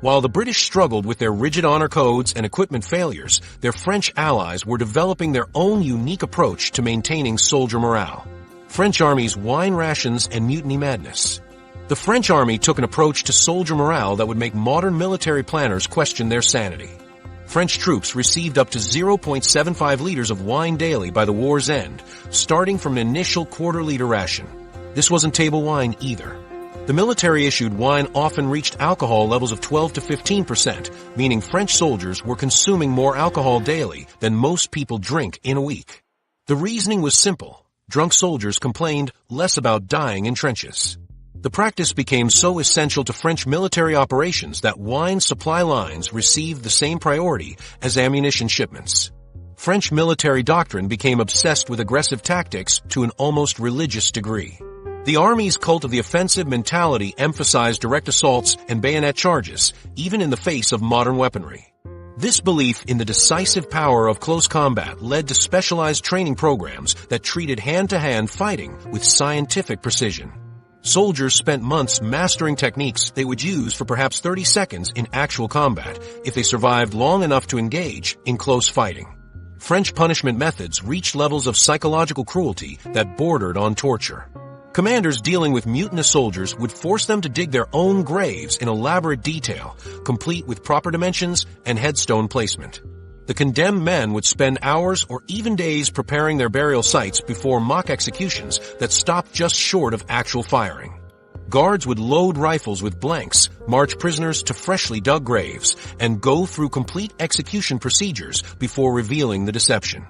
While the British struggled with their rigid honor codes and equipment failures, their French allies were developing their own unique approach to maintaining soldier morale. French Army's wine rations and mutiny madness. The French Army took an approach to soldier morale that would make modern military planners question their sanity. French troops received up to 0.75 liters of wine daily by the war's end, starting from an initial quarter-liter ration. This wasn't table wine either. The military-issued wine often reached alcohol levels of 12 to 15%, meaning French soldiers were consuming more alcohol daily than most people drink in a week. The reasoning was simple. Drunk soldiers complained less about dying in trenches. The practice became so essential to French military operations that wine supply lines received the same priority as ammunition shipments. French military doctrine became obsessed with aggressive tactics to an almost religious degree. The Army's cult of the offensive mentality emphasized direct assaults and bayonet charges, even in the face of modern weaponry. This belief in the decisive power of close combat led to specialized training programs that treated hand-to-hand fighting with scientific precision. Soldiers spent months mastering techniques they would use for perhaps 30 seconds in actual combat if they survived long enough to engage in close fighting. French punishment methods reached levels of psychological cruelty that bordered on torture. Commanders dealing with mutinous soldiers would force them to dig their own graves in elaborate detail, complete with proper dimensions and headstone placement. The condemned men would spend hours or even days preparing their burial sites before mock executions that stopped just short of actual firing. Guards would load rifles with blanks, march prisoners to freshly dug graves, and go through complete execution procedures before revealing the deception.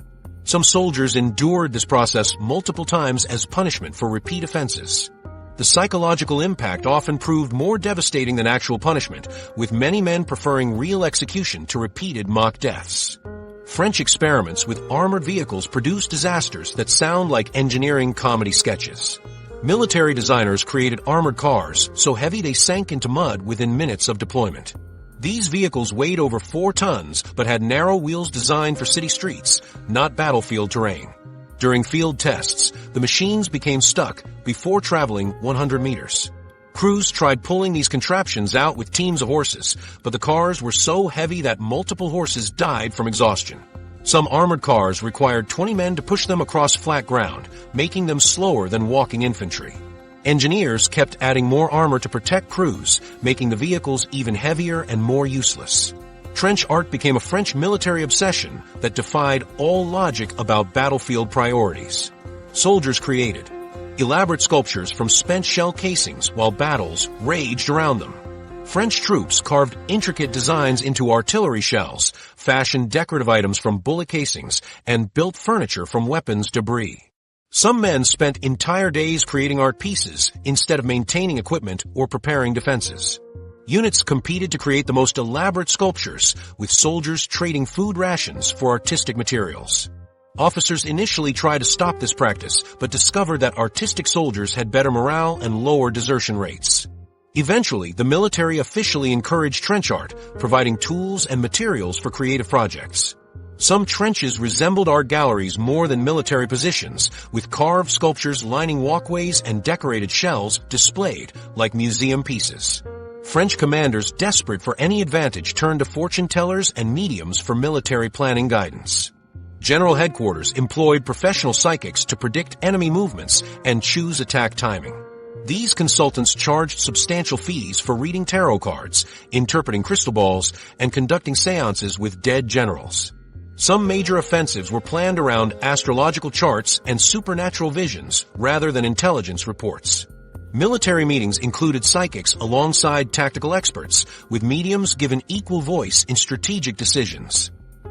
Some soldiers endured this process multiple times as punishment for repeat offenses. The psychological impact often proved more devastating than actual punishment, with many men preferring real execution to repeated mock deaths. French experiments with armored vehicles produced disasters that sound like engineering comedy sketches. Military designers created armored cars so heavy they sank into mud within minutes of deployment. These vehicles weighed over 4 tons but had narrow wheels designed for city streets, not battlefield terrain. During field tests, the machines became stuck before traveling 100 meters. Crews tried pulling these contraptions out with teams of horses, but the cars were so heavy that multiple horses died from exhaustion. Some armored cars required 20 men to push them across flat ground, making them slower than walking infantry. Engineers kept adding more armor to protect crews, making the vehicles even heavier and more useless. Trench art became a French military obsession that defied all logic about battlefield priorities. Soldiers created elaborate sculptures from spent shell casings while battles raged around them. French troops carved intricate designs into artillery shells, fashioned decorative items from bullet casings, and built furniture from weapons debris. Some men spent entire days creating art pieces instead of maintaining equipment or preparing defenses. Units competed to create the most elaborate sculptures, with soldiers trading food rations for artistic materials. Officers initially tried to stop this practice, but discovered that artistic soldiers had better morale and lower desertion rates. Eventually, the military officially encouraged trench art, providing tools and materials for creative projects. Some trenches resembled art galleries more than military positions, with carved sculptures lining walkways and decorated shells displayed like museum pieces. French commanders desperate for any advantage turned to fortune tellers and mediums for military planning guidance. General headquarters employed professional psychics to predict enemy movements and choose attack timing. These consultants charged substantial fees for reading tarot cards, interpreting crystal balls, and conducting seances with dead generals. Some major offensives were planned around astrological charts and supernatural visions rather than intelligence reports. Military meetings included psychics alongside tactical experts, with mediums given equal voice in strategic decisions.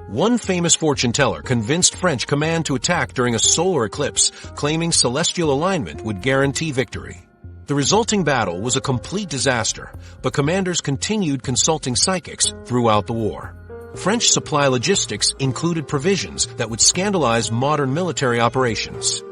One famous fortune teller convinced French command to attack during a solar eclipse, claiming celestial alignment would guarantee victory. The resulting battle was a complete disaster, but commanders continued consulting psychics throughout the war. French supply logistics included provisions that would scandalize modern military operations.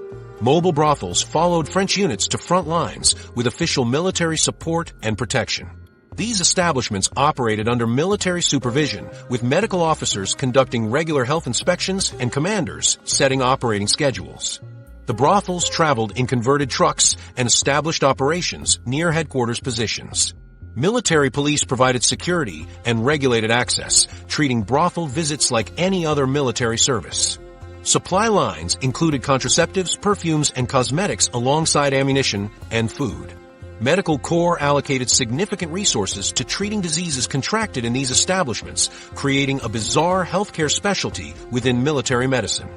Mobile brothels followed French units to front lines with official military support and protection. These establishments operated under military supervision, with medical officers conducting regular health inspections and commanders setting operating schedules. The brothels traveled in converted trucks and established operations near headquarters positions. Military police provided security and regulated access, treating brothel visits like any other military service. Supply lines included contraceptives, perfumes, and cosmetics alongside ammunition and food. Medical corps allocated significant resources to treating diseases contracted in these establishments, creating a bizarre healthcare specialty within military medicine.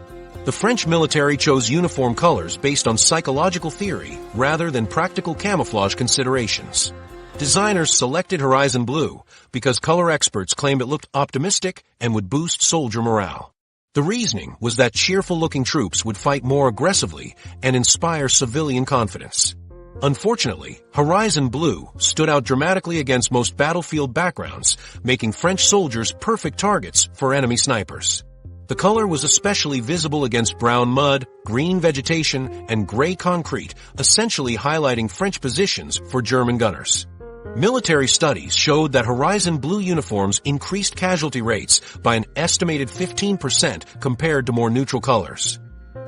The French military chose uniform colors based on psychological theory rather than practical camouflage considerations. Designers selected horizon blue because color experts claimed it looked optimistic and would boost soldier morale. The reasoning was that cheerful-looking troops would fight more aggressively and inspire civilian confidence. Unfortunately, horizon blue stood out dramatically against most battlefield backgrounds, making French soldiers perfect targets for enemy snipers. The color was especially visible against brown mud, green vegetation, and gray concrete, essentially highlighting French positions for German gunners. Military studies showed that horizon blue uniforms increased casualty rates by an estimated 15% compared to more neutral colors.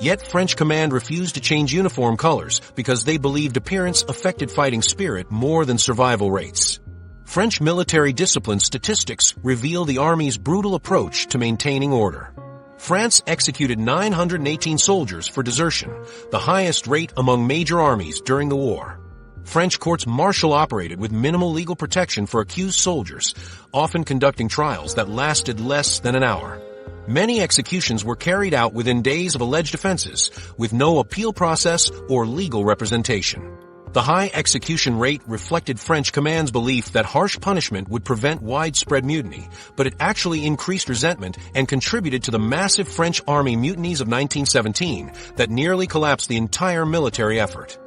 Yet French command refused to change uniform colors because they believed appearance affected fighting spirit more than survival rates. French military discipline statistics reveal the army's brutal approach to maintaining order. France executed 918 soldiers for desertion, the highest rate among major armies during the war. French courts-martial operated with minimal legal protection for accused soldiers, often conducting trials that lasted less than an hour. Many executions were carried out within days of alleged offenses, with no appeal process or legal representation. The high execution rate reflected French command's belief that harsh punishment would prevent widespread mutiny, but it actually increased resentment and contributed to the massive French army mutinies of 1917 that nearly collapsed the entire military effort.